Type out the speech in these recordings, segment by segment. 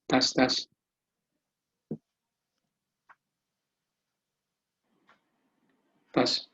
Tes, tes. Tes.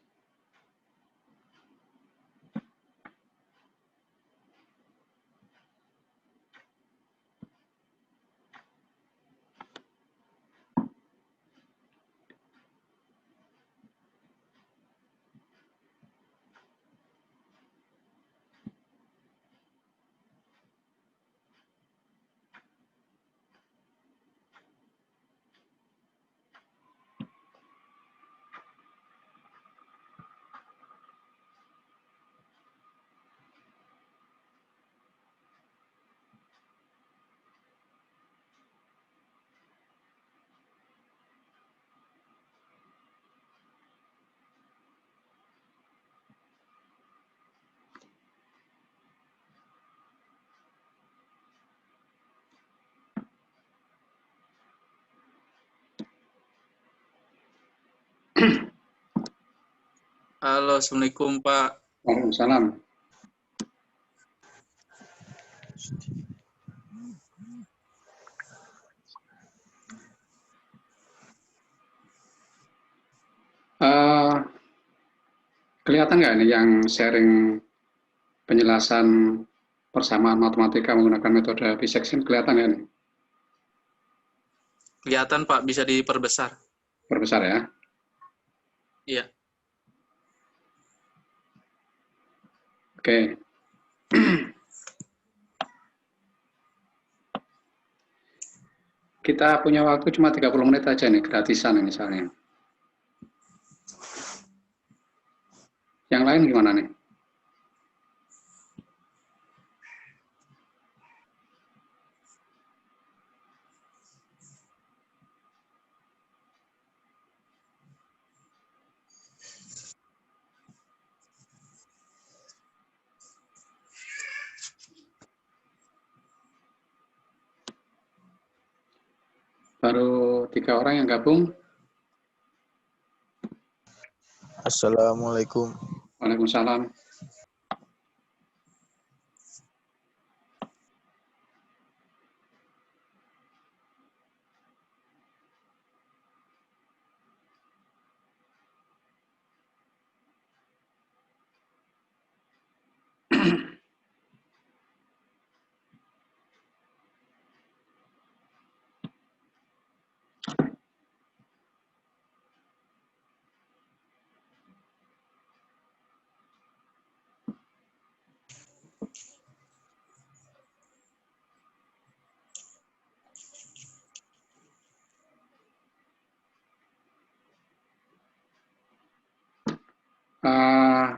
Halo, Assalamualaikum Pak. Waalaikumsalam. Kelihatan nggak ini yang sharing penjelasan persamaan matematika menggunakan metode bisection, kelihatan nggak ini? Kelihatan Pak, bisa diperbesar. Perbesar ya. Iya. Oke. Kita punya waktu cuma 30 menit aja nih, gratisan nih misalnya. Yang lain gimana nih? Baru 3 orang yang gabung. Assalamualaikum. Waalaikumsalam.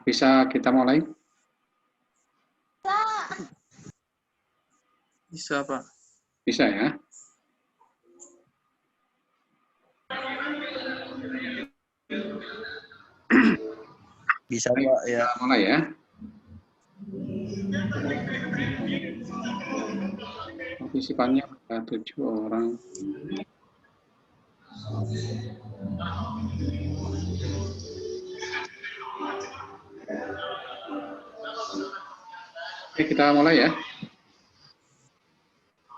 Bisa kita mulai? Bisa Pak. Bisa ya. Bisa Pak ya. Kita mulai ya. Partisipannya ada 7 orang. Oke, kita mulai ya.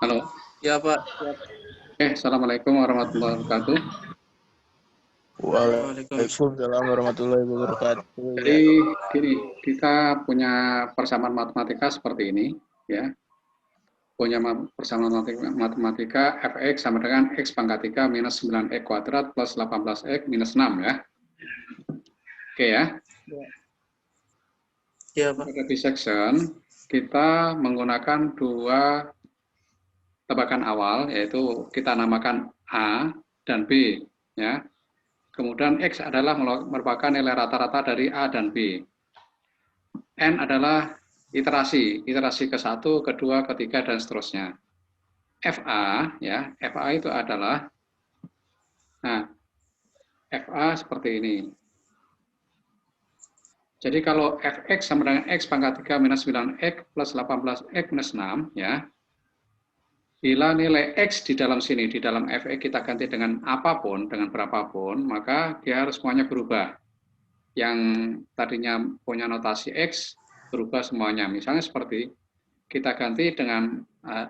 Halo. Ya Pak. Assalamualaikum warahmatullahi wabarakatuh. Waalaikumsalam warahmatullahi wabarakatuh. Jadi gini, kita punya persamaan matematika seperti ini ya. Punya persamaan matematika fx sama dengan x pangkat 3 minus 9x kuadrat plus 18x minus 6 ya. Oke ya. Iya Pak. Pada bisection kita menggunakan 2 tebakan awal, yaitu kita namakan A dan B ya. Kemudian X adalah merupakan nilai rata-rata dari A dan B. N adalah iterasi ke-1, kedua, ketiga, dan seterusnya. FA, ya, FA itu adalah, nah, FA seperti ini. Jadi kalau fx sama dengan x pangkat 3 minus 9x plus 18x minus 6, ya. Bila nilai x di dalam sini, di dalam fx kita ganti dengan apapun, dengan berapapun, maka dia harus semuanya berubah. Yang tadinya punya notasi x, berubah semuanya. Misalnya seperti, kita ganti dengan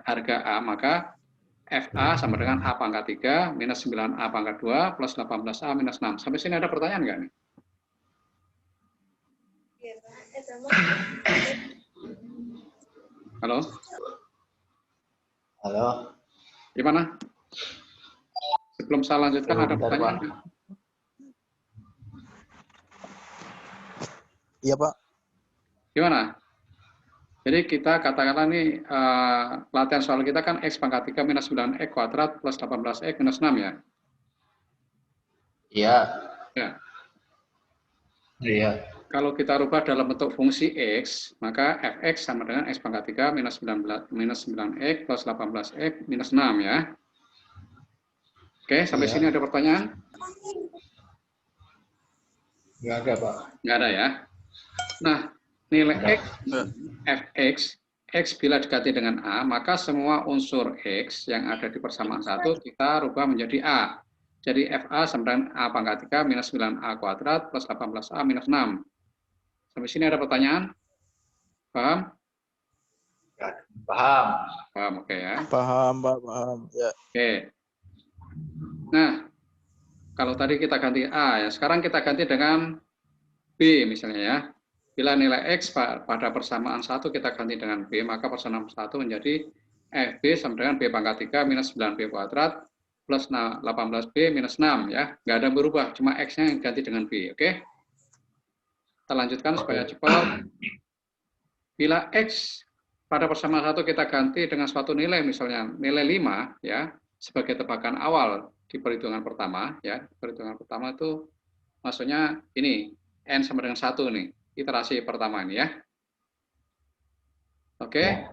harga A, maka FA sama dengan A pangkat 3 minus 9A pangkat 2 plus 18A minus 6. Sampai sini ada pertanyaan nggak nih? Halo? Halo. Gimana? Sebelum saya lanjutkan, ada pertanyaan nggak? Iya, Pak. Gimana? Jadi kita katakanlah nih, latihan soal kita kan x pangkat 3 minus 9x kuadrat plus 18x minus 6 ya? Iya. Ya. Iya. Kalau kita rubah dalam bentuk fungsi x, maka fx sama dengan x pangkat 3 minus 9x plus 18x minus 6 ya. Oke, sampai Iya. sini ada pertanyaan? Nggak ada, Pak. Nggak ada ya. Nah, nilai x, fx, x bila diganti dengan a, maka semua unsur x yang ada di persamaan 1 kita rubah menjadi a. Jadi fa sama dengan a pangkat 3 minus 9a kuadrat plus 18a minus 6. Sampai sini ada pertanyaan? Paham? Paham. Paham, oke ya. Paham, Pak, paham. Ya. Oke. Nah, kalau tadi kita ganti A, ya sekarang kita ganti dengan B misalnya ya. Bila nilai X pada persamaan 1 kita ganti dengan B, maka persamaan 1 menjadi FB sama dengan B pangkat 3 minus 9B kuadrat plus 18B minus 6 ya. Nggak ada berubah, cuma X-nya yang ganti dengan B, oke? Kita lanjutkan supaya cepat. Bila X pada persamaan 1 kita ganti dengan suatu nilai, misalnya nilai 5 ya, sebagai tebakan awal di perhitungan pertama ya. Perhitungan pertama itu maksudnya ini n sama dengan 1 nih, iterasi pertama ini ya. Oke.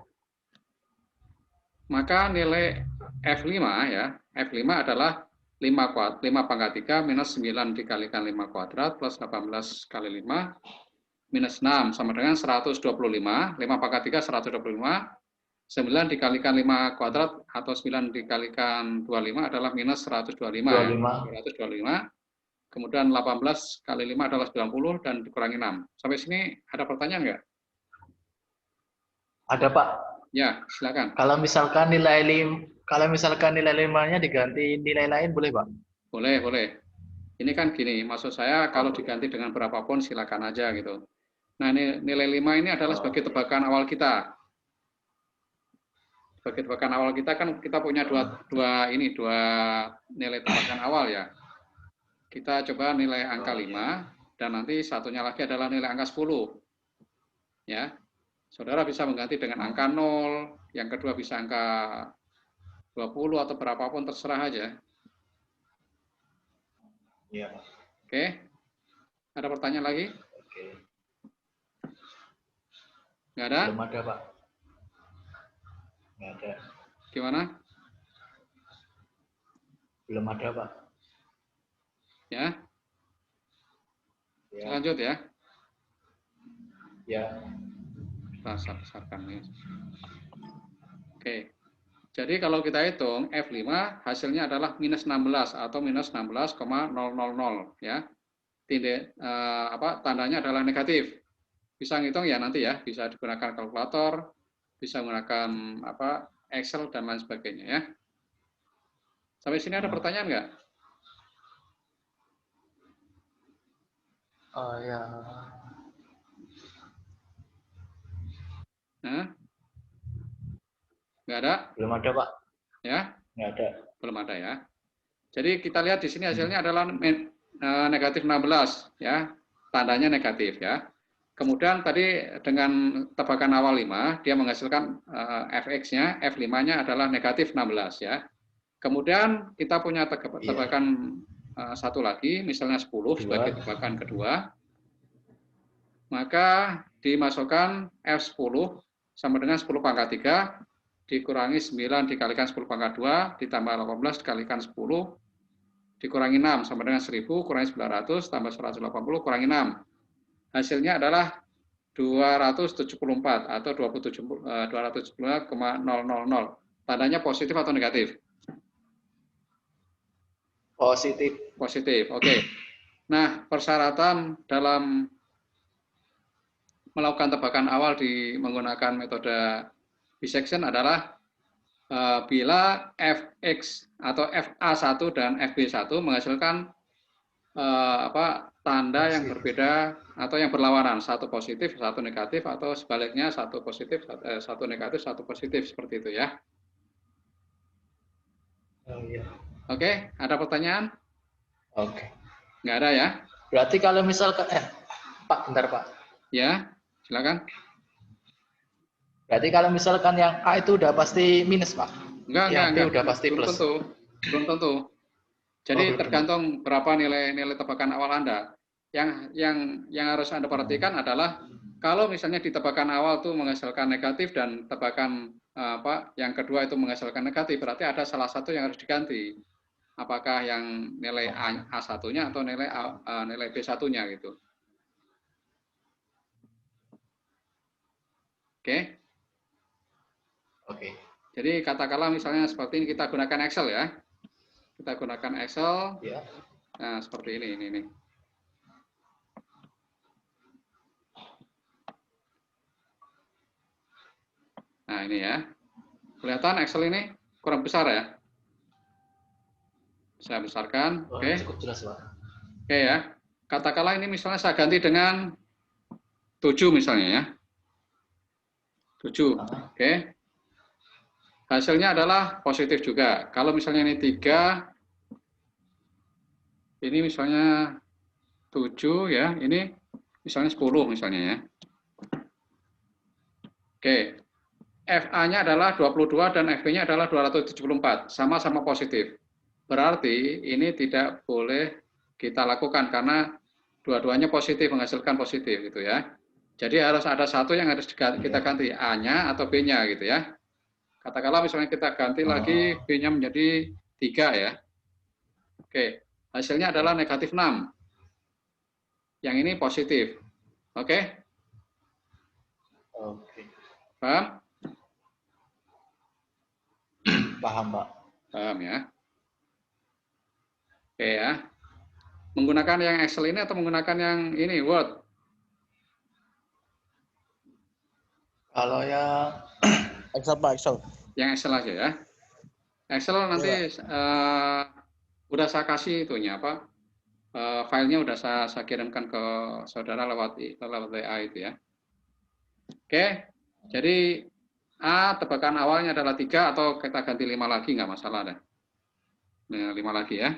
Maka nilai F5 ya, F5 adalah 5 pangkat 3 minus 9 dikalikan 5 kuadrat plus 18 kali 5 minus 6 sama dengan 125. 5 pangkat 3 125. 9 dikalikan 5 kuadrat atau 9 dikalikan 25 adalah minus 125. 125. Kemudian 18 kali 5 adalah 90 dan dikurangi 6. Sampai sini ada pertanyaan nggak? Ada, Pak. Ya, silakan. Kalau misalkan nilai 5-nya diganti nilai lain boleh, Pak? Boleh, boleh. Ini kan gini, maksud saya kalau diganti dengan berapapun silakan aja gitu. Nah, ini nilai 5 ini adalah sebagai tebakan awal kita. Sebagai tebakan awal kita kan kita punya dua nilai tebakan awal ya. Kita coba nilai angka 5 dan nanti satunya lagi adalah nilai angka 10. Ya. Saudara bisa mengganti dengan angka 0, yang kedua bisa angka 20 atau berapapun terserah aja. Iya. Oke. Ada pertanyaan lagi? Oke. Nggak ada? Belum ada, Pak. Nggak ada. Gimana? Belum ada, Pak. Ya. Ya. Lanjut ya. Ya. Kita besarkan ya. Oke. Jadi kalau kita hitung F5 hasilnya adalah minus 16 atau minus 16,000 ya. Tandanya adalah negatif. Bisa ngitung ya nanti ya, bisa digunakan kalkulator, bisa menggunakan Excel dan lain sebagainya ya. Sampai sini ada pertanyaan nggak? Oh ya. Nah, nggak ada? Belum ada, Pak. Ya? Nggak ada. Belum ada ya. Jadi kita lihat di sini hasilnya adalah negatif 16 ya. Tandanya negatif ya. Kemudian tadi dengan tebakan awal 5, dia menghasilkan Fx-nya, F5-nya adalah negatif 16 ya. Kemudian kita punya tebakan satu lagi, misalnya 10 sebagai tebakan kedua. Maka dimasukkan F10 sama dengan 10 pangkat 3 dikurangi 9 dikalikan 10 pangkat 2 ditambah 18 dikalikan 10 dikurangi 6 sama dengan 1000 kurangi 900 tambah 180 kurangi 6. hasilnya adalah 274 atau 274,000. Tandanya positif atau negatif? Positif. Positif, oke. Nah, persyaratan dalam melakukan tebakan awal menggunakan metode bisection adalah bila Fx atau FA1 dan FB1 menghasilkan tanda yang berbeda atau yang berlawanan, satu positif, satu negatif, atau sebaliknya satu positif, satu negatif, satu positif, seperti itu ya. Oh, iya. Oke, ada pertanyaan? Oke. Nggak ada ya? Berarti kalau misalkan Pak, bentar Pak. Ya, silakan. Berarti kalau misalkan yang A itu udah pasti minus, Pak. Yang B udah pasti belum plus. tentu. Belum tentu. Jadi belum tergantung berapa nilai tebakan awal Anda. Yang harus Anda perhatikan adalah kalau misalnya di tebakan awal tuh menghasilkan negatif dan tebakan yang kedua itu menghasilkan negatif, berarti ada salah satu yang harus diganti. Apakah yang nilai A1-nya atau nilai B1-nya gitu. Oke. Oke. Jadi katakanlah misalnya seperti ini, kita gunakan Excel ya. Kita gunakan Excel. Ya. Nah, seperti ini. Nah, ini ya. Kelihatan Excel ini kurang besar ya. Saya besarkan. Oke. Cukup jelas, Pak. Oke ya. Katakanlah ini misalnya saya ganti dengan 7 misalnya ya. 7. Oke. Hasilnya adalah positif juga. Kalau misalnya ini 3, ini misalnya 7 ya, ini misalnya 10 misalnya ya. Oke. FA-nya adalah 22 dan FB-nya adalah 274, sama-sama positif. Berarti ini tidak boleh kita lakukan karena dua-duanya positif, menghasilkan positif gitu ya. Jadi harus ada satu yang harus kita ganti, A-nya atau B-nya gitu ya. Katakanlah misalnya kita ganti lagi B-nya menjadi 3 ya. Oke, hasilnya adalah negatif 6. Yang ini positif. Oke? Oke. Paham? Paham, Pak. Paham ya. Oke ya. Menggunakan yang Excel ini atau menggunakan yang ini, Word? Kalau yang Excel, Pak, Excel. Yang Excel aja ya. Excel nanti udah saya kasih itunya apa? Filenya udah saya kirimkan ke saudara lewat WA itu ya. Oke. Jadi A tebakan awalnya adalah 3 atau kita ganti 5 lagi nggak masalah deh. Nah, 5 lagi ya.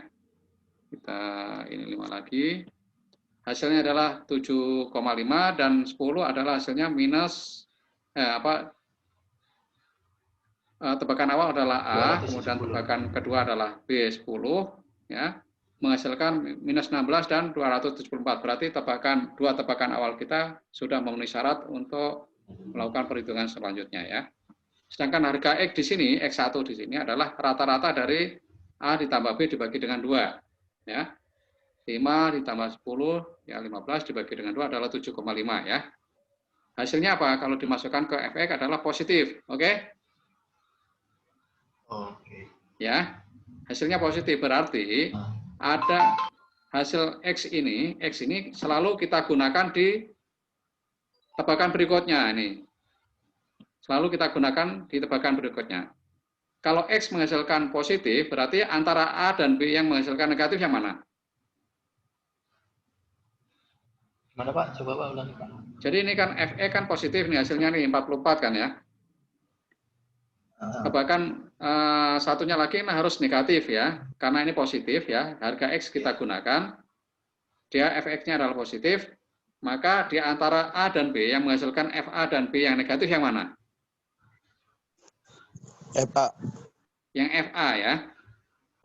Kita ini 5 lagi. Hasilnya adalah 7,5 dan 10 adalah hasilnya minus tebakan awal adalah A, kemudian tebakan kedua adalah B10 ya. Menghasilkan minus 16 dan 274. Berarti dua tebakan awal kita sudah memenuhi syarat untuk melakukan perhitungan selanjutnya ya. Sedangkan harga X di sini, X1 di sini adalah rata-rata dari A ditambah B dibagi dengan 2 ya. 5 ditambah 10 ya 15 dibagi dengan 2 adalah 7,5 ya. Hasilnya apa? Kalau dimasukkan ke Fx adalah positif. Oke? Oke. Ya. Hasilnya positif berarti ada hasil X ini selalu kita gunakan di tebakan berikutnya ini. Selalu kita gunakan di tebakan berikutnya. Kalau X menghasilkan positif, berarti antara A dan B yang menghasilkan negatif yang mana? Mana Pak? Coba Pak ulangi Pak. Jadi ini kan FE kan positif nih hasilnya nih 44 kan ya. Tebakan satunya lagi nah harus negatif ya. Karena ini positif ya. Harga X kita gunakan. Dia Fx-nya adalah positif. Maka di antara A dan B yang menghasilkan FA dan B yang negatif yang mana? FA. Yang FA ya.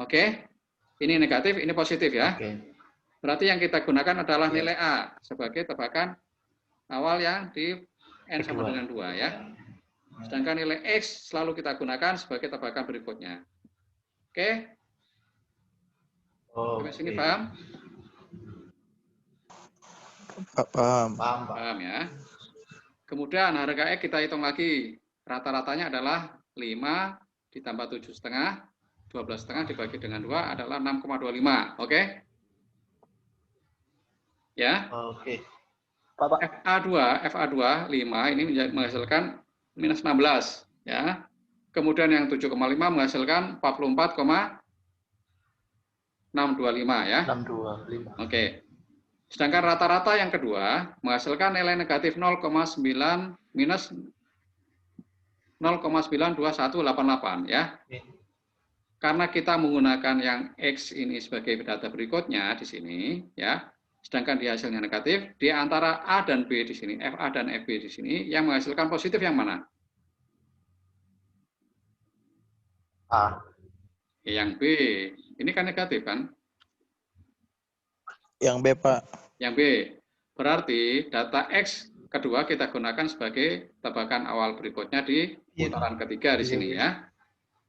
Oke. Ini negatif, ini positif ya. Oke. Berarti yang kita gunakan adalah nilai A sebagai tebakan awal yang di N sama dengan 2 ya. Sedangkan nilai X selalu kita gunakan sebagai tebakan berikutnya. Oke? Sampai sini paham? Paham. Paham, Pak. Paham ya? Kemudian harga X kita hitung lagi. Rata-ratanya adalah 5 ditambah 7,5, 12,5 dibagi dengan 2 adalah 6,25. Oke? Ya. Oke. FA2 5 ini menghasilkan minus 16. Ya. Kemudian yang 7,5 menghasilkan 44,625 ya. 625. Oke. Sedangkan rata-rata yang kedua menghasilkan nilai negatif 0,9 minus 0,92188 ya. Karena kita menggunakan yang X ini sebagai data berikutnya di sini ya. Sedangkan di hasilnya negatif, di antara A dan B di sini, FA dan FB di sini yang menghasilkan positif yang mana? A. Yang B. Ini kan negatif kan? Yang B, Pak. Yang B. Berarti data X kedua kita gunakan sebagai tebakan awal berikutnya di putaran ketiga di sini ya.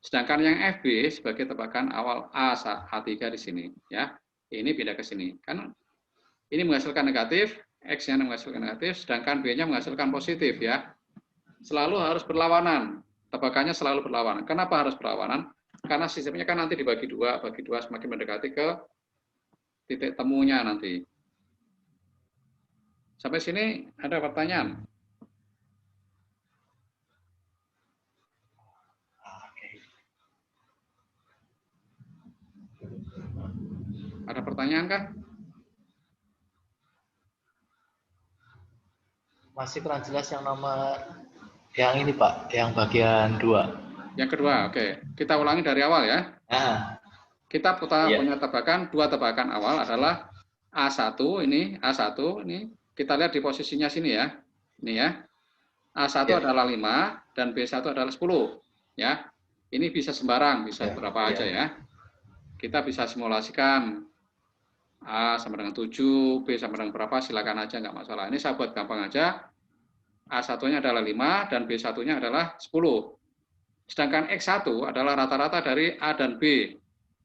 Sedangkan yang FB sebagai tebakan awal A3 di sini ya. Ini beda ke sini. Kan ini menghasilkan negatif, X-nya menghasilkan negatif, sedangkan B-nya menghasilkan positif ya. Selalu harus berlawanan. Tebakannya selalu berlawanan. Kenapa harus berlawanan? Karena sistemnya kan nanti dibagi dua, bagi dua semakin mendekati ke titik temunya nanti. Sampai sini ada pertanyaan? Ada pertanyaan kah? Masih kurang jelas yang nomor yang ini, Pak, yang bagian 2. Yang kedua, oke. Kita ulangi dari awal ya. Nah, Kita punya tebakan, dua tebakan awal adalah A1 ini kita lihat di posisinya sini ya. Ini ya. A1 adalah 5 dan B1 adalah 10 ya. Ini bisa sembarang, bisa berapa aja ya. Kita bisa simulasikan A sama dengan 7, B sama dengan berapa, silakan aja, nggak masalah. Ini saya buat gampang aja. A1-nya adalah 5 dan B1-nya adalah 10. Sedangkan X1 adalah rata-rata dari A dan B.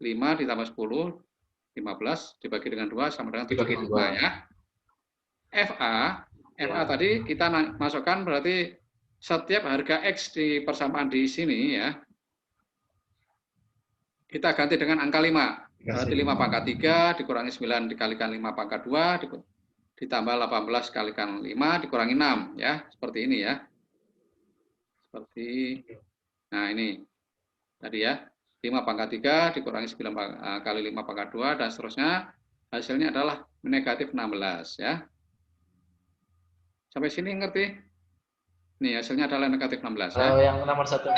5 ditambah 10, 15 dibagi dengan 2 sama dengan 75 ya. FA tadi kita masukkan berarti setiap harga X di persamaan di sini ya. Kita ganti dengan angka 5. Berarti 5 pangkat 3 dikurangi 9 dikalikan 5 pangkat 2 ditambah 18 kalikan 5 dikurangi 6 ya. Seperti ini ya. Seperti nah ini tadi ya. 5 pangkat 3 dikurangi 9 kali 5 pangkat 2 dan seterusnya. Hasilnya adalah negatif 16 ya. Sampai sini ngerti? Nih hasilnya adalah negatif 16 ya. Yang nomor 1.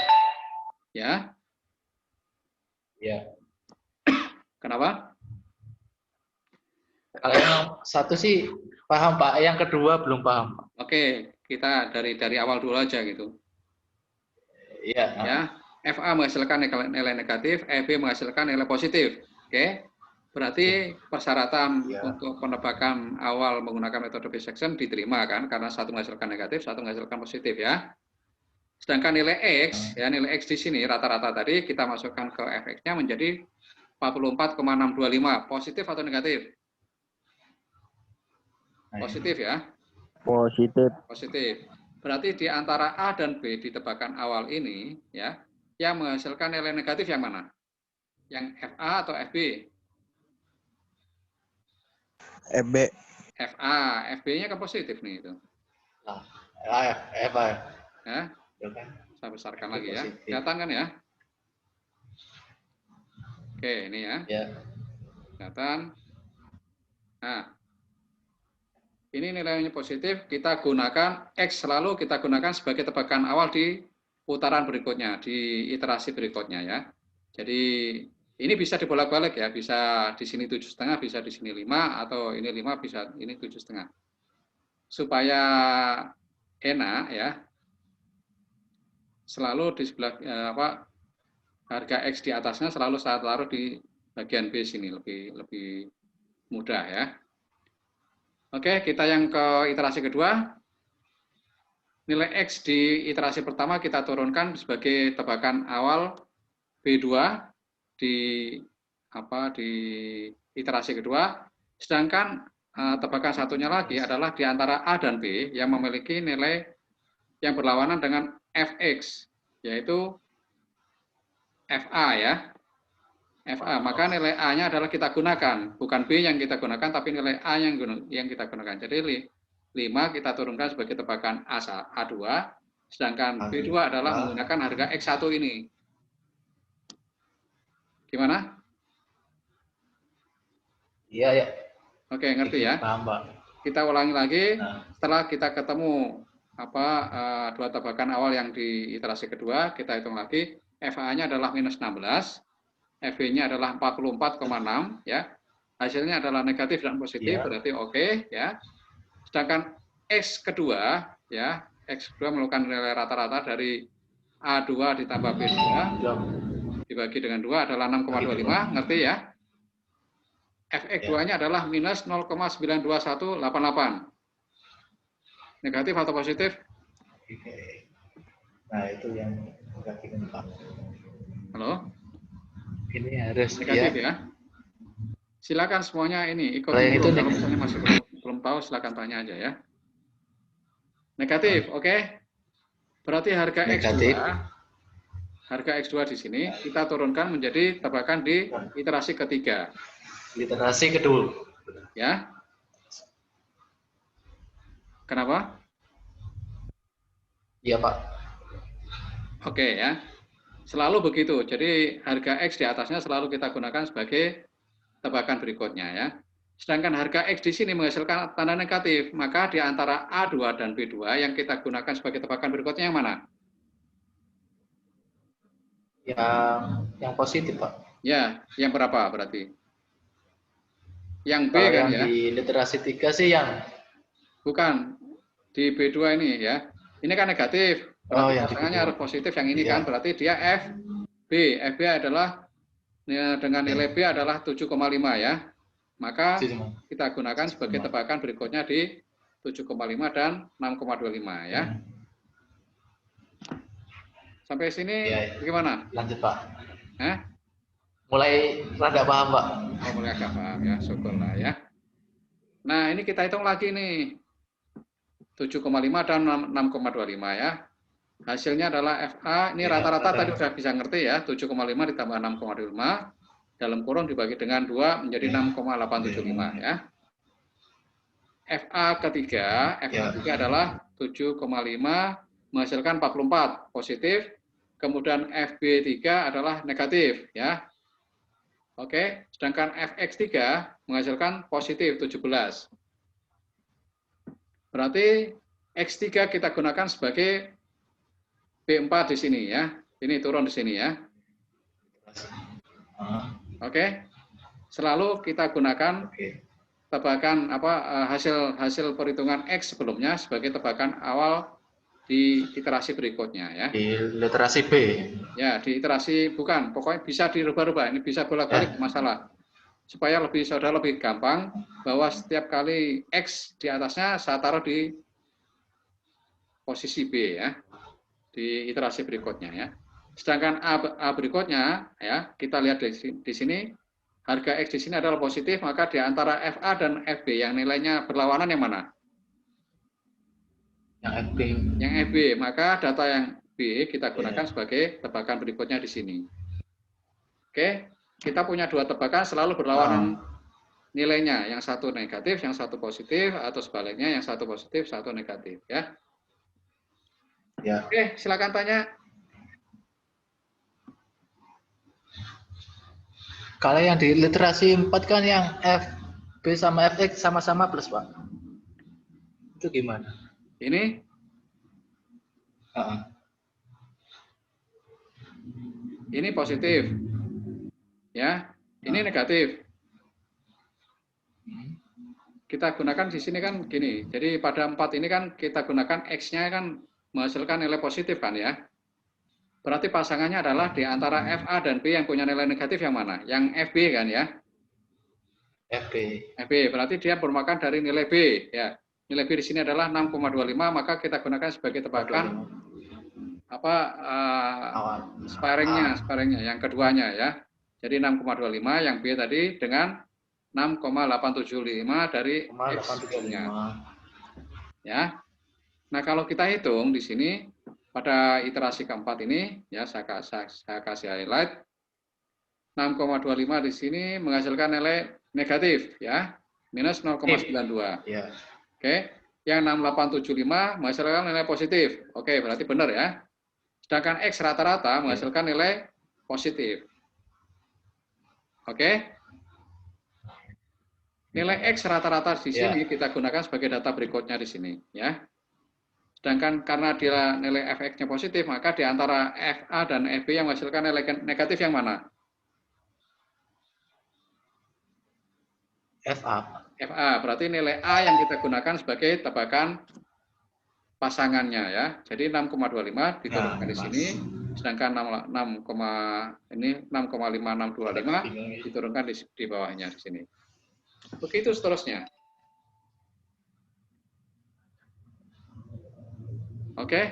Ya. Ya. Kenapa? Kalau yang 1 sih paham, Pak. Yang kedua belum paham, Pak. Oke, kita dari awal dulu aja gitu. Iya. Ya, FA menghasilkan nilai negatif, FB menghasilkan nilai positif. Oke. Berarti persyaratan untuk penebakan awal menggunakan metode bisection diterima kan, karena satu menghasilkan negatif, satu menghasilkan positif ya. Sedangkan nilai X, ya nilai X di sini rata-rata tadi kita masukkan ke Fx-nya menjadi 44,625. Positif atau negatif? Positif ya. Positif. Positif. Berarti di antara A dan B di tebakan awal ini ya, yang menghasilkan nilai negatif yang mana? Yang FA atau FB? FB. FA, FB-nya kan positif nih itu. Nah, FA. Ya. Saya besarkan lagi ya. Positif. Kelihatan kan ya? Oke, ini ya. Ya. Kelihatan. Nah, ini nilainya positif, kita gunakan X selalu kita gunakan sebagai tebakan awal di putaran berikutnya, di iterasi berikutnya ya. Jadi ini bisa dibolak-balik ya, bisa di sini 7,5, bisa di sini 5, atau ini 5, bisa ini 7,5. Supaya enak ya, selalu di sebelah harga X di atasnya selalu saya taruh di bagian B sini, lebih mudah ya. Oke, kita yang ke iterasi kedua. Nilai X di iterasi pertama kita turunkan sebagai tebakan awal B2 di iterasi kedua. Sedangkan tebakan satunya lagi adalah di antara A dan B yang memiliki nilai yang berlawanan dengan Fx, yaitu Fa ya. Fa, maka nilai A-nya adalah kita gunakan, bukan B yang kita gunakan, tapi nilai A yang kita gunakan. Jadi 5 kita turunkan sebagai tebakan A2, sedangkan B2 adalah menggunakan harga X1 ini. Gimana? Iya, ya. Oke, ngerti ya? Paham, Pak. Kita ulangi lagi, setelah kita ketemu dua tebakan awal yang di iterasi kedua, kita hitung lagi, FA-nya adalah minus 16, FB-nya adalah 44,6, ya. Hasilnya adalah negatif dan positif, berarti oke, ya. Sedangkan X kedua, ya, X kedua merupakan nilai rata-rata dari A2 ditambah B2, dibagi dengan 2 adalah 6,25, ngerti ya? Fx2-nya adalah minus 0,92188. Negatif atau positif? Nah, itu yang negatif, Pak. Halo? Ini harus Negatif ya. Silakan semuanya ini ikut Kalau dulu. Kalau misalnya masih belum tahu, silakan tanya aja ya. Negatif, oke? Berarti harga negatif. Harga X2 di sini kita turunkan menjadi tebakan di iterasi ketiga. Literasi kedua. Ya. Kenapa? Iya, Pak. Oke ya. Selalu begitu. Jadi harga X di atasnya selalu kita gunakan sebagai tebakan berikutnya ya. Sedangkan harga X di sini menghasilkan tanda negatif, maka di antara A2 dan B2 yang kita gunakan sebagai tebakan berikutnya yang mana? Yang positif, Pak. Ya, yang berapa berarti? Yang B Kalau kan yang ya? di literasi 3 sih yang Bukan. Di B2 ini ya. Ini kan negatif. Berarti pasangannya harus positif yang ini kan. Berarti dia FB. FB adalah dengan nilai B adalah 7,5 ya. Maka kita gunakan sebagai tebakan berikutnya di 7,5 dan 6,25 ya. Sampai sini bagaimana? Lanjut, Pak. Mulai rada paham, Pak. Oh, mulai agak paham ya, syukurlah ya. Nah, ini kita hitung lagi nih. 7,5 dan 6,25 ya. Hasilnya adalah FA, ini rata-rata tadi sudah bisa ngerti ya, 7,5 ditambah 6,25, dalam kurung dibagi dengan 2 menjadi 6,875 ya. FA ketiga adalah 7,5 menghasilkan 44 positif, kemudian FB3 adalah negatif ya. Oke, sedangkan Fx3 menghasilkan positif 17. Berarti X3 kita gunakan sebagai B4 di sini ya. Ini turun di sini ya. Oke. Selalu kita gunakan tebakan hasil perhitungan X sebelumnya sebagai tebakan awal di iterasi berikutnya ya. Di literasi B. Ya, di iterasi bukan, pokoknya bisa dirubah-rubah. Ini bisa bolak-balik masalah. Supaya saudara lebih gampang bahwa setiap kali X di atasnya saya taruh di posisi B ya, di iterasi berikutnya ya. Sedangkan A berikutnya ya, kita lihat di sini harga X di sini adalah positif, maka di antara FA dan FB yang nilainya berlawanan yang mana? Yang FB. Yang FB, maka data yang B kita gunakan sebagai tebakan berikutnya di sini. Oke, kita punya dua tebakan selalu berlawanan nilainya, yang satu negatif, yang satu positif, atau sebaliknya yang satu positif, satu negatif ya. Oke, silakan tanya. Kalau yang di literasi 4 kan yang FB sama FX sama-sama plus, Pak. Itu gimana? Ini? Ini positif. Ya, ini negatif. Kita gunakan di sini kan gini. Jadi pada 4 ini kan kita gunakan X-nya kan menghasilkan nilai positif kan ya. Berarti pasangannya adalah di antara FA dan B yang punya nilai negatif yang mana? Yang FB kan ya? FB. Berarti dia merupakan dari nilai B ya. Nilai B di sini adalah 6,25, maka kita gunakan sebagai tebakan sparingnya yang keduanya ya. Jadi 6,25 yang B tadi dengan 6,875 dari X sebelumnya. Ya. Nah, kalau kita hitung di sini pada iterasi keempat ini, ya saya kasih highlight, 6,25 di sini menghasilkan nilai negatif, ya, minus 0,92. Ya. Oke, yang 6875 menghasilkan nilai positif. Oke, berarti benar ya. Sedangkan X rata-rata menghasilkan nilai positif. Oke. Nilai X rata-rata di sini kita gunakan sebagai data berikutnya di sini, ya. Sedangkan karena dia nilai Fx-nya positif, maka di antara Fa dan Fb yang menghasilkan nilai negatif yang mana? FA. Fa, berarti nilai A yang kita gunakan sebagai tebakan pasangannya ya. Jadi 6,25 diturunkan di sini, sedangkan 6,5625 diturunkan di bawahnya di sini. Begitu seterusnya. Oke?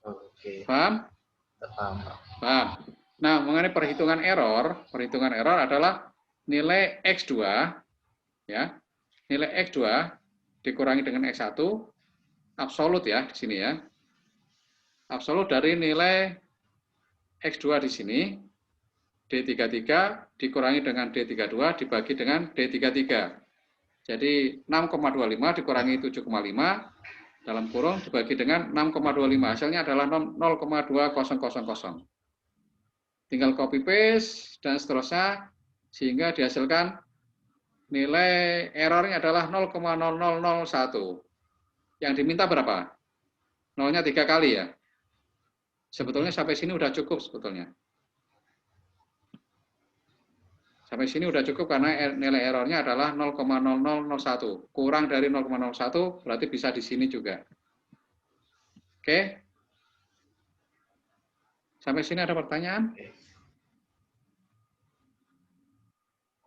Oke. Paham? Paham. Nah, mengenai perhitungan error adalah nilai X2 ya. Nilai X2 dikurangi dengan X1 absolut ya di sini ya. Absolut dari nilai X2 di sini D33 dikurangi dengan D32 dibagi dengan D33. Jadi 6,25 dikurangi 7,5 dalam kurung dibagi dengan 6,25. Hasilnya adalah 0,2000. Tinggal copy paste dan seterusnya sehingga dihasilkan nilai errornya adalah 0,0001. Yang diminta berapa? Nolnya 3 kali ya. Sebetulnya sampai sini udah cukup sebetulnya. Sampai sini udah cukup karena nilai errornya adalah 0,0001. Kurang dari 0,01 berarti bisa di sini juga. Oke. Sampai sini ada pertanyaan?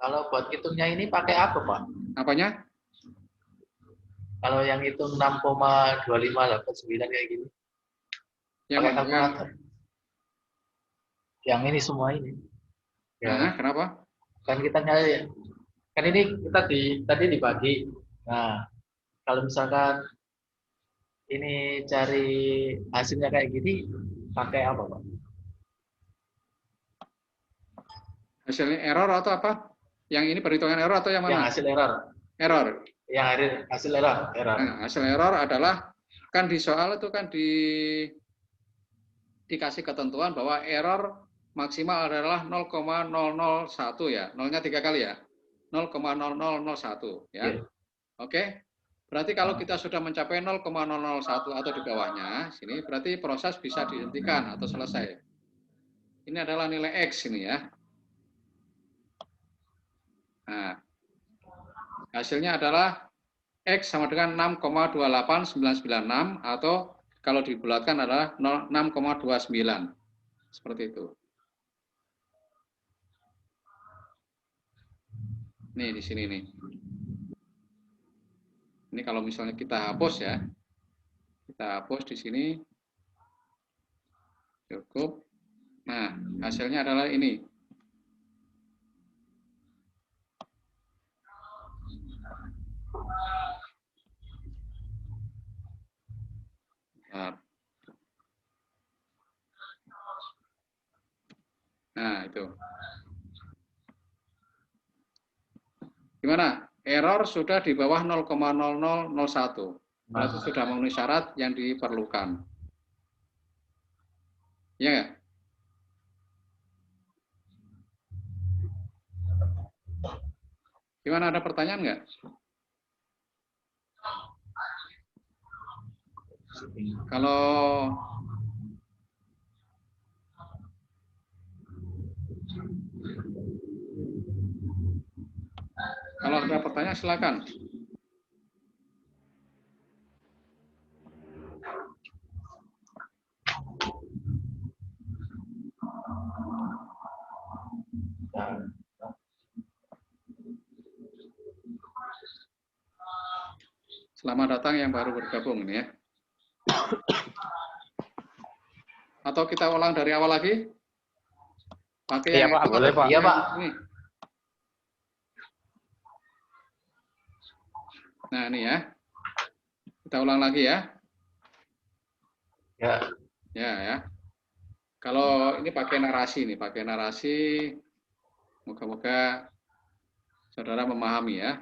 Kalau buat hitungnya ini pakai apa, Pak? Apanya? Kalau yang hitung 6,2589 kayak gini. Yang pakai kalkulator. Yang ini semua ini. Ya. Nah, kenapa? Kan kita nyari, kan ini kita tadi dibagi. Nah, kalau misalkan ini cari hasilnya kayak gini, pakai apa, Pak? Hasilnya error atau apa? Yang ini perhitungan error atau yang mana? Yang hasil error. Error. Yang hasil error. Nah, hasil error adalah kan di soal itu kan dikasih ketentuan bahwa error maksimal adalah 0,001 ya. Nolnya 3 kali ya. 0,0001 ya. Oke. Berarti kalau kita sudah mencapai 0,001 atau di bawahnya, sini berarti proses bisa dihentikan atau selesai. Ini adalah nilai X ini ya. Nah, hasilnya adalah X sama dengan 6,28996 atau kalau dibulatkan adalah 6,29. Seperti itu. Nih di sini nih. Ini kalau misalnya kita hapus ya. Kita hapus di sini. Cukup. Nah, hasilnya adalah ini. Nah, itu. Gimana? Error sudah di bawah 0,0001. Berarti sudah memenuhi syarat yang diperlukan. Iya nggak? Gimana, ada pertanyaan nggak? Kalau ada pertanyaan silakan. Selamat datang yang baru bergabung ini ya. Atau kita ulang dari awal lagi? Pakai Iya, Pak, boleh, Pak. Iya, Pak. Ini. Nah, ini ya. Kita ulang lagi ya. Ya. Ya. Kalau ini pakai narasi nih, moga-moga saudara memahami ya.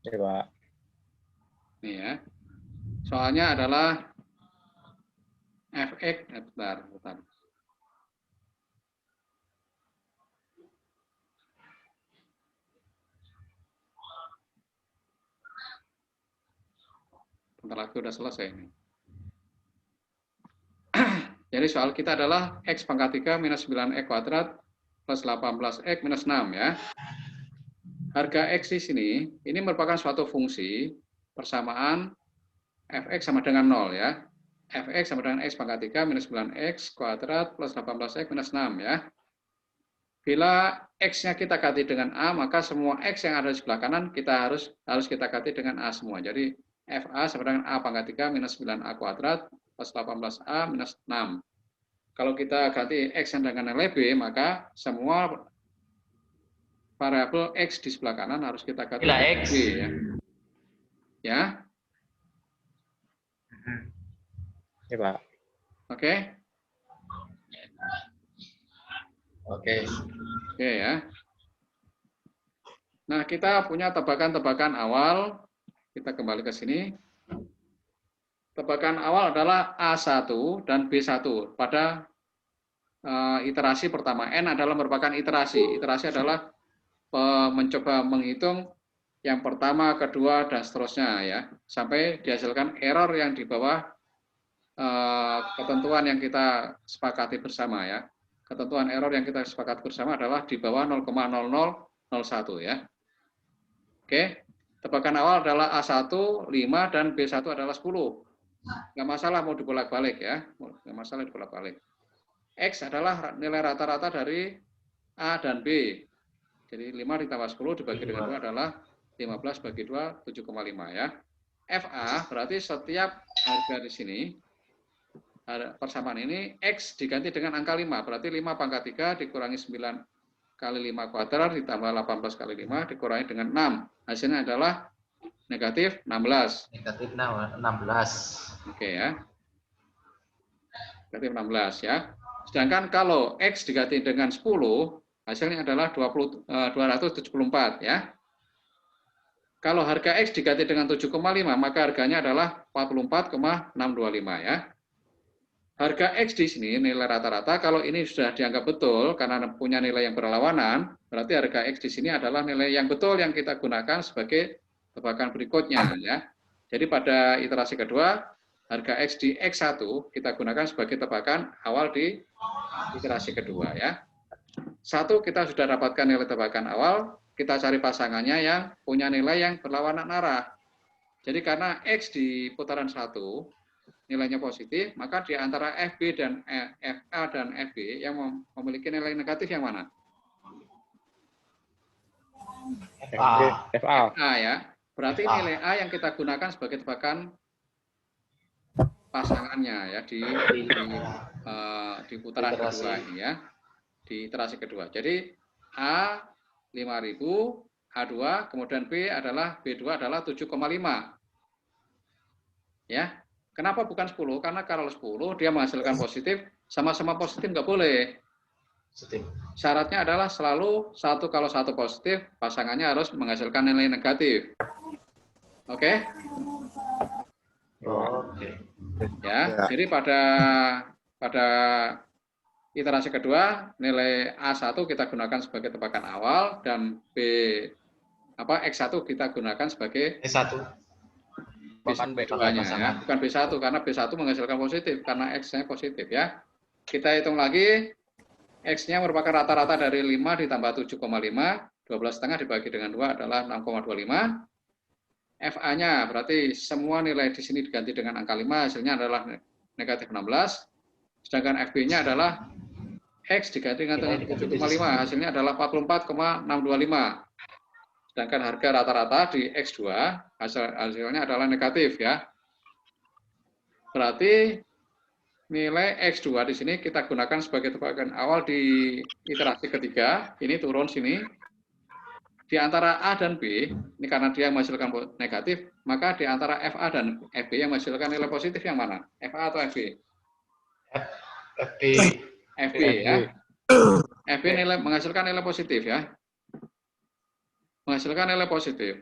Ya, Pak. Nih ya. Soalnya adalah fx, bentar. Bentar lagi udah selesai ini. Jadi soal kita adalah x pangkat 3 minus 9x kuadrat plus 18x minus 6 ya. Harga x di sini, ini merupakan suatu fungsi persamaan fx sama dengan 0 ya. Fx sama dengan x pangkat 3 minus 9x kuadrat plus 18x minus 6 ya. Bila x-nya kita ganti dengan a, maka semua x yang ada di sebelah kanan kita harus kita ganti dengan a semua. Jadi fa sama dengan a pangkat 3 minus 9a kuadrat plus 18a minus 6. Kalau kita ganti x yang dengan nilai b, maka semua variabel x di sebelah kanan harus kita ganti dengan b ya. Ya. Ya, Pak. Oke. Oke. Oke ya. Nah, kita punya tebakan-tebakan awal. Kita kembali ke sini. Tebakan awal adalah A1 dan B1 pada iterasi pertama. N adalah merupakan iterasi. Iterasi adalah mencoba menghitung yang pertama, kedua, dan seterusnya ya. Sampai dihasilkan error yang di bawah ketentuan yang kita sepakati bersama ya. Ketentuan error yang kita sepakati bersama adalah di bawah 0,0001 ya. Oke. Tebakan awal adalah A1, 5, dan B1 adalah 10. Nggak masalah mau dibolak-balik ya, nggak masalah dibolak-balik. X adalah nilai rata-rata dari A dan B. Jadi 5 ditambah 10 dibagi dengan 2 adalah 15 bagi 2, 7,5 ya. FA berarti setiap harga di sini, persamaan ini, X diganti dengan angka 5. Berarti 5 pangkat 3 dikurangi 9 kali 5 kuadrat ditambah 18 kali 5 dikurangi dengan 6. Hasilnya adalah negatif 16. Negatif 16. Oke ya. Negatif 16 ya. Sedangkan kalau X diganti dengan 10, hasilnya adalah 274 ya. Kalau harga X diganti dengan 7,5, maka harganya adalah 44,625 ya. Harga X di sini nilai rata-rata, kalau ini sudah dianggap betul karena punya nilai yang berlawanan, berarti harga X di sini adalah nilai yang betul yang kita gunakan sebagai tebakan berikutnya ya. Jadi pada iterasi kedua, harga X di X1 kita gunakan sebagai tebakan awal di iterasi kedua ya. Satu, kita sudah dapatkan nilai tebakan awal, kita cari pasangannya yang punya nilai yang berlawanan arah. Jadi karena X di putaran 1 nilainya positif, maka di antara FB dan FA dan FB yang memiliki nilai negatif yang mana? FA. FA ya. Berarti nilai A yang kita gunakan sebagai tebakan pasangannya ya di putaran kedua ini ya. Di iterasi kedua. Jadi A 5.000, A2, kemudian B adalah 7,5. Ya. Kenapa bukan 10? Karena kalau 10 dia menghasilkan positif, sama-sama positif nggak boleh. Syaratnya adalah selalu kalau satu positif, pasangannya harus menghasilkan nilai negatif. Oke? Oke. Ya, jadi pada iterasi kedua, nilai A1 kita gunakan sebagai tebakan awal dan X1 kita gunakan sebagai S1. bukan B2-nya ya, bukan B1 karena B1 menghasilkan positif karena X-nya positif ya. Kita hitung lagi, X-nya merupakan rata-rata dari 5 ditambah 7,5, 12,5 dibagi dengan 2 adalah 6,25. FA-nya berarti semua nilai di sini diganti dengan angka 5, hasilnya adalah negatif 16. Sedangkan FB-nya adalah X diganti dengan 7,5, hasilnya adalah 44,625. Sedangkan harga rata-rata di X2, hasilnya adalah negatif ya. Berarti nilai X2 di sini kita gunakan sebagai tebakan awal di iterasi ketiga. Ini turun sini. di antara A dan B, ini karena dia menghasilkan negatif, maka di antara FA dan FB yang menghasilkan nilai positif yang mana? FA atau FB? FB. FB ya. FB menghasilkan nilai positif ya. Menghasilkan nilai positif.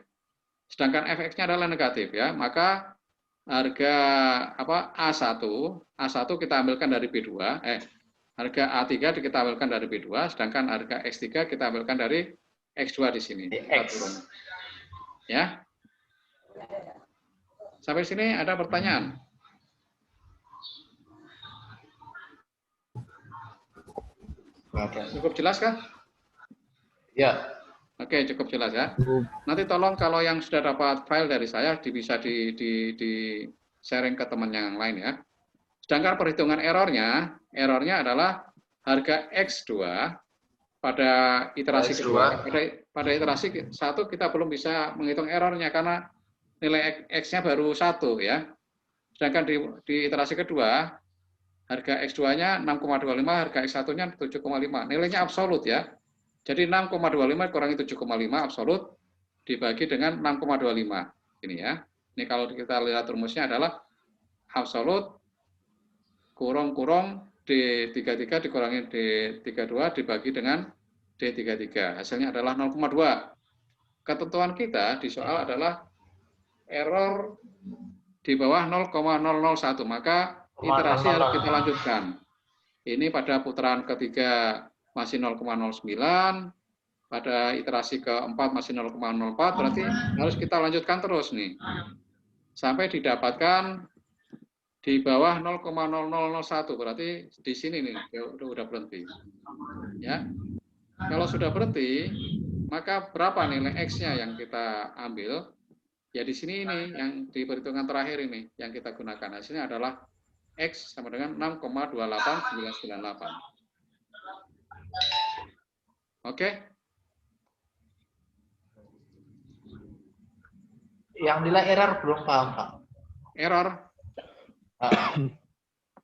Sedangkan Fx-nya adalah negatif ya, maka harga A1 kita ambilkan dari B2, harga A3 kita ambilkan dari B2, sedangkan harga X3 kita ambilkan dari X2 di sini. Kita turun. Ya. Sampai sini ada pertanyaan? Cukup jelas kah? Ya. Oke, cukup jelas ya. Nanti tolong kalau yang sudah dapat file dari saya bisa di sharing ke teman yang lain ya. Sedangkan perhitungan errornya adalah harga X2 pada iterasi kedua. Pada iterasi 1 kita belum bisa menghitung errornya karena nilai X-nya baru 1 ya. Sedangkan di iterasi kedua harga X2-nya 6,25, harga X1-nya 7,5. Nilainya absolut ya. Jadi 6,25 kurangi 7,5 absolut dibagi dengan 6,25. Ini ya. Ini kalau kita lihat rumusnya adalah absolut kurung D33 dikurangi D32 dibagi dengan D33. Hasilnya adalah 0,2. Ketentuan kita di soal adalah error di bawah 0,001. Maka iterasi harus kita lanjutkan. Ini pada putaran ketiga masih 0,09, pada iterasi keempat masih 0,04, berarti harus kita lanjutkan terus nih. Sampai didapatkan di bawah 0,0001, berarti di sini nih, udah berhenti. Ya. Kalau sudah berhenti, maka berapa nilai X-nya yang kita ambil? Ya di sini ini, yang di perhitungan terakhir ini, yang kita gunakan. Hasilnya adalah X sama dengan 6,28998. Oke. Yang nilai error belum paham, Pak. Error.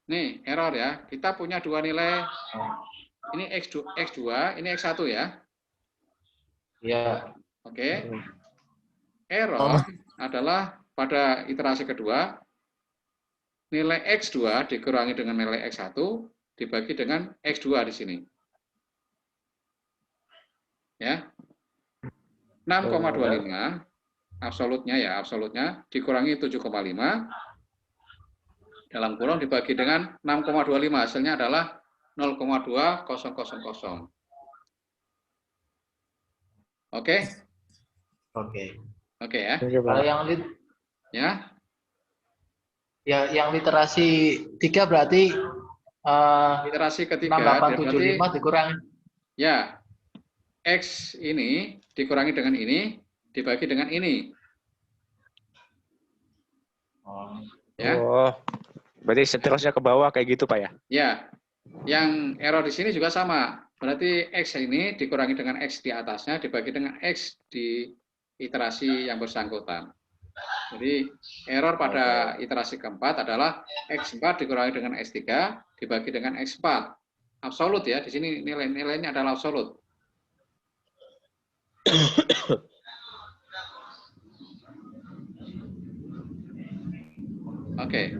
Nih, error ya. Kita punya dua nilai. Ini X2, ini X1 ya. Iya. Oke. Error adalah pada iterasi kedua, nilai X2 dikurangi dengan nilai X1 dibagi dengan X2 di sini. Ya. 6,25 absolutnya dikurangi 7,5 dalam kurung dibagi dengan 6,25, hasilnya adalah 0,2000. Oke? Oke ya. Kalau yang Ya. yang literasi 3 berarti Literasi ketiga 6875 dikurangi. Ya. X ini dikurangi dengan ini dibagi dengan ini. Ya. Oh, berarti seterusnya ke bawah kayak gitu, Pak ya? Ya. Yang error di sini juga sama. Berarti X ini dikurangi dengan X di atasnya dibagi dengan X di iterasi yang bersangkutan. Jadi error pada iterasi keempat adalah X4 dikurangi dengan X3 dibagi dengan X4. Absolut ya, di sini nilainya adalah absolut. Oke.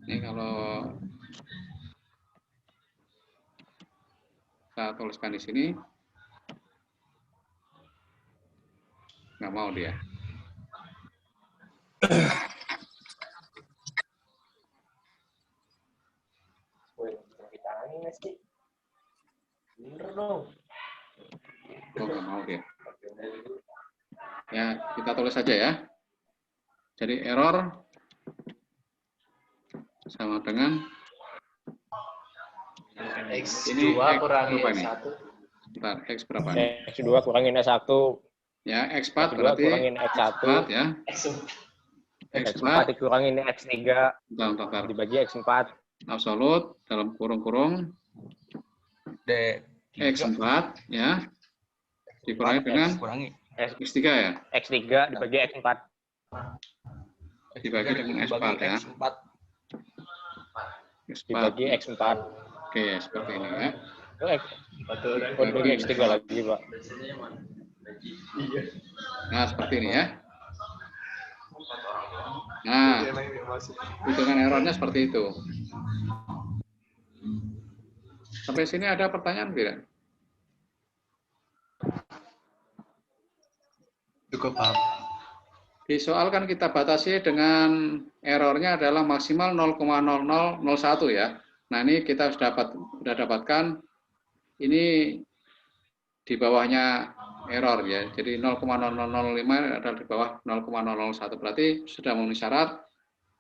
Ini kalau saya tuliskan di sini, nggak mau dia. Oh, nggak mau dia. Ya, kita tulis saja ya. Jadi error sama dengan X2 kurangi X1. Bentar, X berapa nih? X2 kurangin S1. Ya, X4 X2 berarti kurangin X1. X4 ya. X4 dikurangin X3 Bentar. dibagi X4. Absolut dalam kurung-kurung X4 ya. Dikurangi dengan X3 ya. X3 dibagi X4. Dibagi dengan X4 ya. Dibagi X4. Oke, seperti ini ya. Oh, dibagi X3 lagi, Pak. Nah, seperti ini ya. Nah, hitungan errornya seperti itu. Sampai sini ada pertanyaan tidak? Cukup paham. Di soal kan kita batasi dengan errornya adalah maksimal 0,0001 ya. Nah ini kita sudah dapatkan ini di bawahnya error ya. Jadi 0,0005 adalah di bawah 0,001 berarti sudah memenuhi syarat.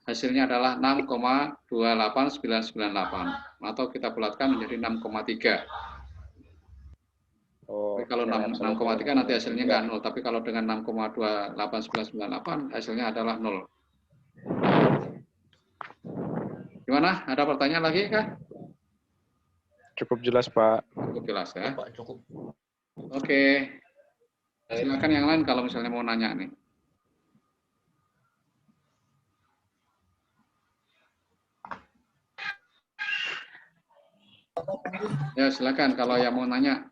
Hasilnya adalah 6,28998 atau kita bulatkan menjadi 6,3. Oh, Tapi kalau 6,3 nanti hasilnya nggak 0, tapi kalau dengan 6,28998 hasilnya adalah 0. Gimana? Ada pertanyaan lagi kah? cukup jelas, Pak. Cukup jelas ya. Pak, cukup. Oke. Silakan yang lain kalau misalnya mau nanya nih. Ya silakan kalau yang mau nanya.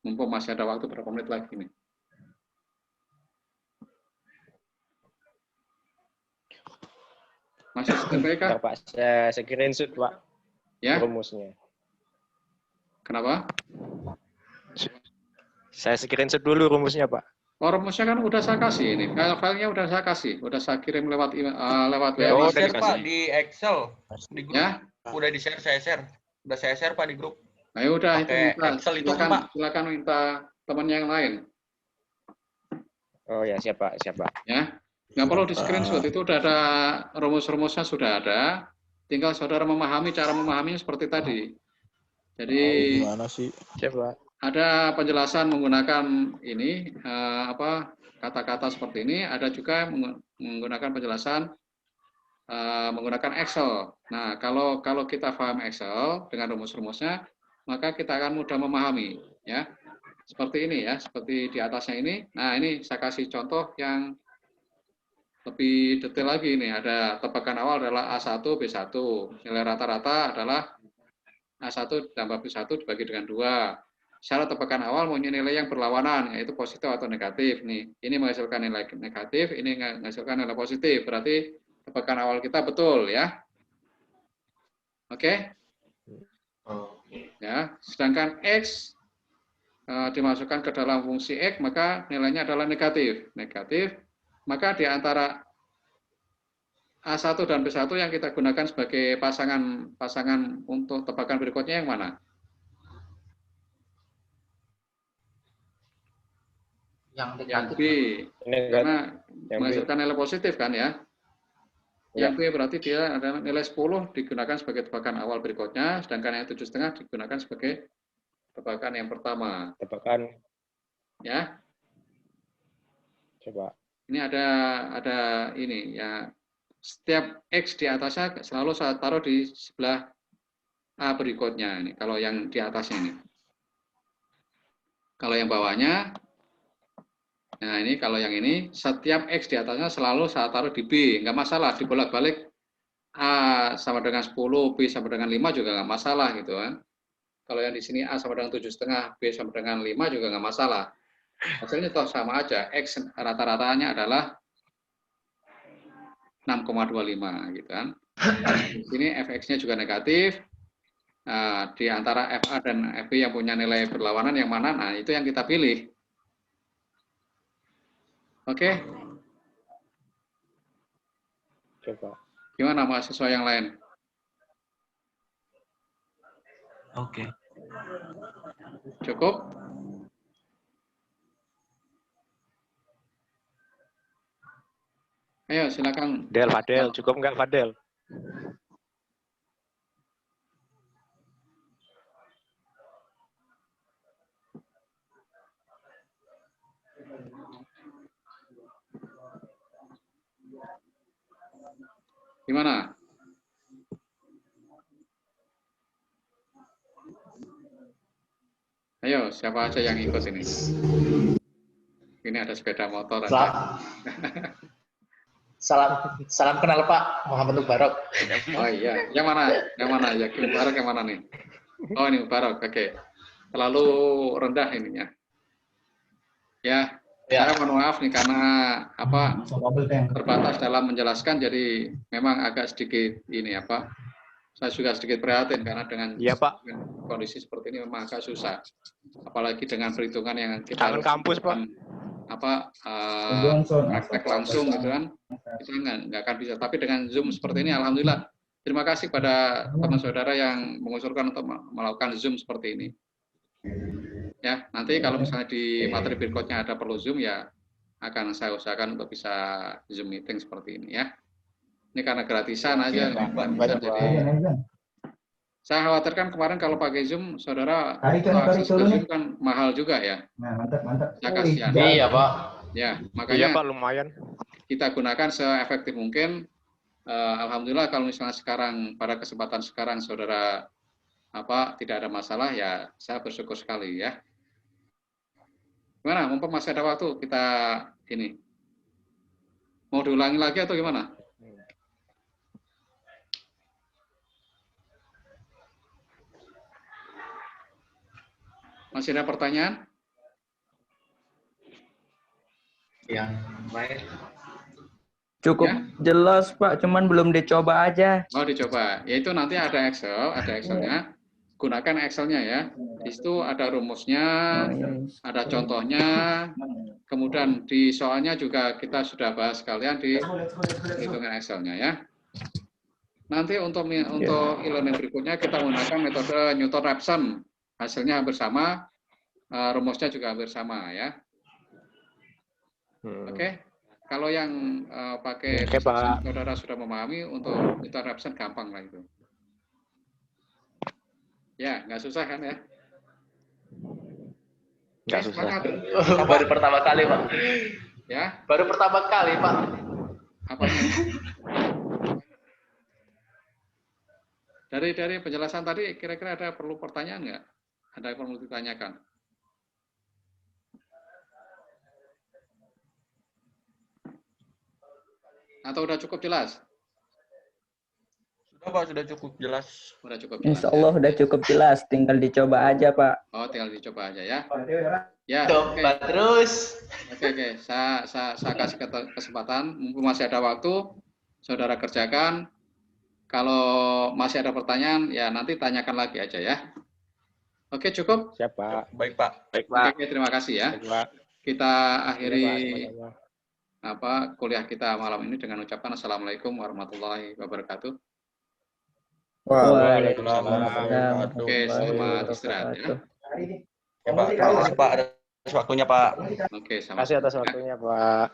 Mumpung masih ada waktu berapa menit lagi nih. Masih standby kah? Bentar, Pak. Saya screenshot, Pak. Ya, Rumusnya. kenapa? Saya screenshot dulu rumusnya, Pak. Oh, rumusnya kan udah saya kasih ini. Filenya udah saya kasih, udah saya kirim lewat lewat Udah WA. Oh, di-share, udah Pak, dikasih. di Excel. Di grup. Ya, Udah di-share, saya share. Udah saya share, Pak, di grup. nah ya udah itu Pakai minta. Excel itu kan, Silakan, Pak. silakan minta teman yang lain. Oh ya, siap, Pak. Siap, Pak. Ya, nggak perlu di screenshot, itu udah ada rumus-rumusnya sudah ada. Tinggal saudara memahami cara memahaminya seperti tadi. Jadi Gimana sih? Siap, Pak. ada penjelasan menggunakan ini kata-kata seperti ini. Ada juga menggunakan penjelasan menggunakan Excel. Nah, kalau kita paham Excel dengan rumus-rumusnya, maka kita akan mudah memahami. Ya, seperti ini ya, seperti di atasnya ini. Nah, ini saya kasih contoh yang lebih detail lagi nih. Ada tebakan awal adalah A1, B1. Nilai rata-rata adalah A1 tambah B1 dibagi dengan 2. Syarat tebakan awal mempunyai nilai yang berlawanan, yaitu positif atau negatif. Nih, ini menghasilkan nilai negatif, ini menghasilkan nilai positif. Berarti tebakan awal kita betul ya. Oke? Ya, sedangkan X dimasukkan ke dalam fungsi X, maka nilainya adalah negatif. Negatif, maka di antara A1 dan B1 yang kita gunakan sebagai pasangan untuk tebakan berikutnya yang mana? Yang Yang negatif. B, karena Yang menghasilkan nilai positif kan ya. Ya. Yang B berarti dia adalah nilai 10 digunakan sebagai tebakan awal berikutnya, sedangkan yang 7,5 digunakan sebagai tebakan yang pertama. tebakan. Ya, Coba. ini ada ini ya. Setiap X di atasnya selalu saya taruh di sebelah A berikutnya ini. Kalau yang di atasnya ini. Kalau yang bawahnya, nah ini kalau yang ini setiap X di atasnya selalu saya taruh di B, nggak masalah, dibolak-balik A sama dengan 10, B sama dengan 5 juga nggak masalah gitu kan. Kalau yang di sini A sama dengan 7,5, B sama dengan 5 juga nggak masalah. Hasilnya toh sama aja, X rata-ratanya adalah 6,25 gitu kan. Di sini fx-nya juga negatif. Nah, di antara FA dan FB yang punya nilai berlawanan yang mana? Nah, itu yang kita pilih. Oke. Coba. Gimana mahasiswa yang lain? Oke. Cukup? Ayo, silakan. Fadel. Cukup nggak, Fadel? Gimana? Ayo, siapa aja yang ikut ini? Ini ada sepeda motor. Salam kenal Pak Muhammad Mubarak. Oh iya, yang mana? Yang mana? Yakin Mubarak yang mana nih? Oh, ini Mubarak. Oke. Terlalu rendah ininya. Ya, saya mohon maaf nih karena apa terbatas dalam menjelaskan, jadi memang agak sedikit ini apa. Saya juga sedikit prihatin karena dengan Iya, Pak. kondisi seperti ini memang agak susah. Apalagi dengan perhitungan yang kita Kangen kampus, Pak. apa praktek langsung gitu kan, kita nggak akan bisa. Tapi dengan Zoom seperti ini, alhamdulillah. Terima kasih pada teman saudara yang mengusulkan untuk melakukan Zoom seperti ini. Ya, nanti kalau misalnya di materi berikutnya ada perlu Zoom, ya akan saya usahakan untuk bisa Zoom meeting seperti ini ya. Ini karena gratisan aja, Banyak, jadi saya khawatirkan kemarin kalau pakai Zoom, saudara akses ke Zoom kan mahal juga ya. Nah, mantap. Ya kasihan. Iya, Pak. Ya, Iya, makanya Pak, lumayan. kita gunakan seefektif mungkin. Alhamdulillah kalau misalnya sekarang pada kesempatan sekarang saudara tidak ada masalah, ya saya bersyukur sekali ya. Gimana? Mumpung masih ada waktu, kita ini mau diulangi lagi atau gimana? Masih ada pertanyaan? Yang lain. Cukup Ya? jelas Pak, cuman belum dicoba aja. Oh, dicoba. Yaitu nanti ada Excelnya. Gunakan Excelnya ya. Di situ ada rumusnya, ada contohnya. Kemudian di soalnya juga kita sudah bahas sekalian di perhitungan Excelnya ya. Nanti untuk e-learning berikutnya kita menggunakan metode Newton-Raphson. Hasilnya hampir sama, rumusnya juga hampir sama ya. Oke. Kalau yang pakai Oke, Pak. saudara sudah memahami, untuk Newton-Raphson gampang lah itu. Ya, nggak susah kan ya? Nggak Oke, susah. sepakat. Baru pertama kali, Pak. Ya, Baru pertama kali, Pak. apanya? Dari penjelasan tadi, kira-kira ada perlu pertanyaan nggak? Ada yang perlu ditanyakan? Atau udah cukup jelas? Sudah Pak, sudah cukup jelas. Udah cukup jelas. Insya Allah udah cukup jelas, tinggal dicoba aja Pak. Oh, tinggal dicoba aja ya. Ya, oke. Coba terus. Oke. Saya kasih kesempatan, mumpung masih ada waktu, saudara kerjakan. Kalau masih ada pertanyaan, ya nanti tanyakan lagi aja ya. Oke, cukup? Siap, Pak. Baik Pak. Baik, Pak. Oke, terima kasih ya. Baik, Pak. Kita akhiri Iya, Pak, sama-sama. kuliah kita malam ini dengan ucapan Assalamualaikum warahmatullahi wabarakatuh. Waalaikumsalam. Oke, selamat istirahat ya. Ya Pak, terima kasih Pak atas waktunya Pak. Oke, Terima kasih atas waktunya, Pak.